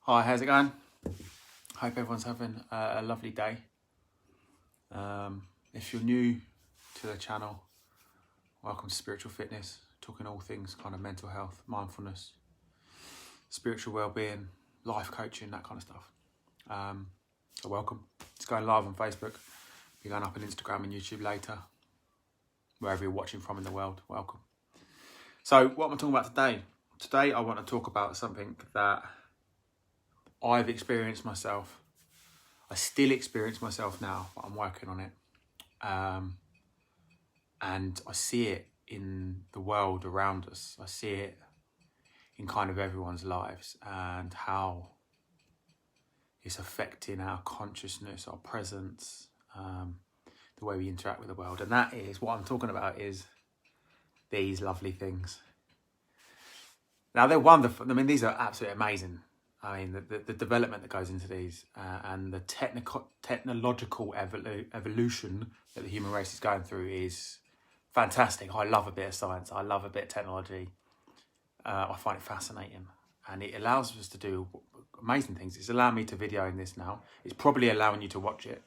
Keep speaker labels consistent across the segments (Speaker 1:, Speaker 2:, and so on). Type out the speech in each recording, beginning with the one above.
Speaker 1: Hi, how's it going? Hope everyone's having a lovely day. If you're new to the channel, welcome to Spiritual Fitness, talking all things kind of mental health, mindfulness, spiritual well-being, life coaching, that kind of stuff. So welcome. It's going live on Facebook. Be going up on Instagram and YouTube later. Wherever you're watching from in the world, welcome. So what am I talking about today? Today I want to talk about something that I've experienced myself. I still experience myself now, but I'm working on it. And I see it in the world around us. I see it in kind of everyone's lives and how it's affecting our consciousness, our presence, the way we interact with the world. And that is, what I'm talking about is these lovely things. Now, they're wonderful. I mean, these are absolutely amazing. I mean, the development that goes into these and the technological evolution that the human race is going through is fantastic. I love a bit of science. I love a bit of technology. I find it fascinating. And it allows us to do amazing things. It's allowing me to video in this now. It's probably allowing you to watch it.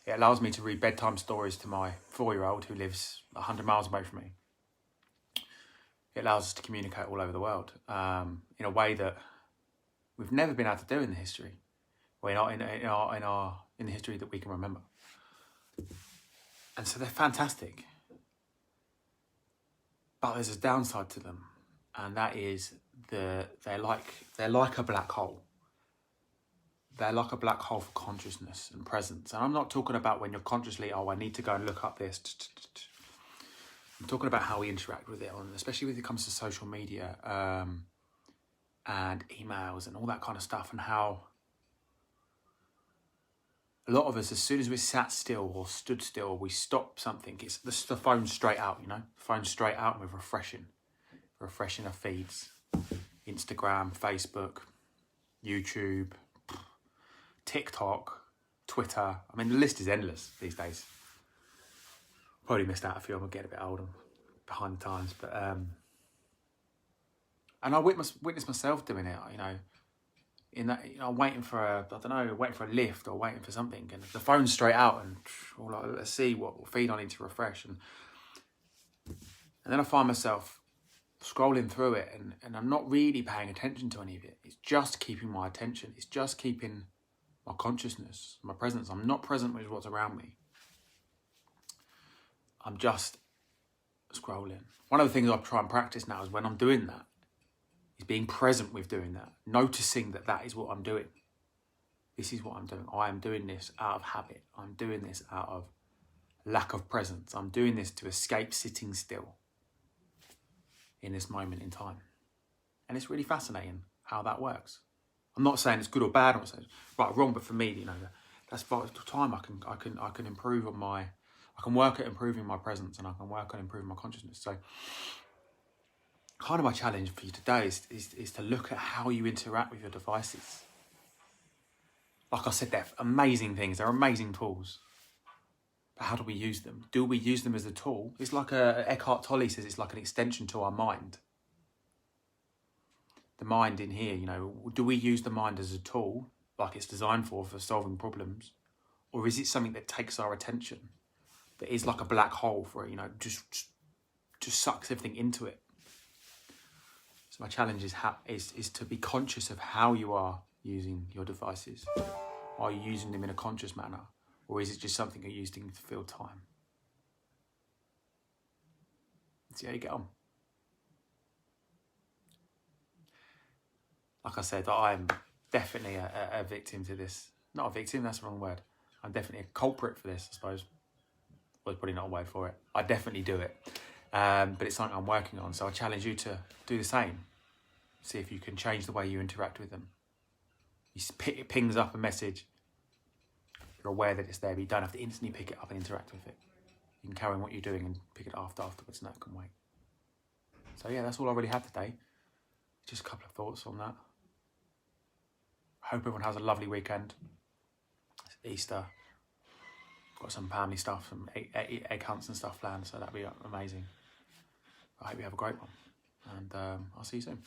Speaker 1: It allows me to read bedtime stories to my 4-year-old who lives 100 miles away from me. It allows us to communicate all over the world in a way that we've never been able to do in the history, or in the history that we can remember. And so they're fantastic, but there's a downside to them, and that is they're like a black hole. They're like a black hole for consciousness and presence. And I'm not talking about when you're consciously, I need to go and look up this. I'm talking about how we interact with it, especially when it comes to social media. And emails and all that kind of stuff, and how a lot of us, as soon as we're sat still or stood still, we stop something, it's the phone straight out, you know, phone straight out, and we're refreshing our feeds, Instagram, Facebook, YouTube, TikTok, Twitter. I mean, the list is endless these days. Probably missed out a few. I'm getting a bit old, I'm behind the times, but and I witnessed myself doing it, you know, in that, you know, waiting for a lift or waiting for something, and the phone's straight out, and like, let's see what feed I need to refresh, and then I find myself scrolling through it, and I'm not really paying attention to any of it. It's just keeping my attention. It's just keeping my consciousness, my presence. I'm not present with what's around me. I'm just scrolling. One of the things I try and practice now is when I'm doing that, is being present with doing that, noticing that is what I'm doing. This is what I'm doing. I am doing this out of habit. I'm doing this out of lack of presence. I'm doing this to escape sitting still in this moment in time. And it's really fascinating how that works. I'm not saying it's good or bad. I'm not saying it's right or wrong, but for me, you know, that's the time I can improve on I can work at improving my presence, and I can work on improving my consciousness. So kind of my challenge for you today is to look at how you interact with your devices. Like I said, they're amazing things. They're amazing tools. But how do we use them? Do we use them as a tool? It's like Eckhart Tolle says, it's like an extension to our mind. The mind in here, you know, do we use the mind as a tool, like it's designed for solving problems? Or is it something that takes our attention, that is like a black hole for it, you know, just sucks everything into it? My challenge is to be conscious of how you are using your devices. Are you using them in a conscious manner, or is it just something you're using to fill time? Let's see how you get on. Like I said, I'm definitely a victim to this. Not a victim, that's the wrong word. I'm definitely a culprit for this, I suppose. Well, it's probably not a word for it. I definitely do it. But it's something I'm working on, so I challenge you to do the same. See if you can change the way you interact with them. It pings up a message. You're aware that it's there, but you don't have to instantly pick it up and interact with it. You can carry on what you're doing and pick it up afterwards, and that can wait. So yeah, that's all I really have today. Just a couple of thoughts on that. I hope everyone has a lovely weekend. It's Easter. Got some family stuff, some egg hunts and stuff planned, so that'll be amazing. I hope you have a great one, and I'll see you soon.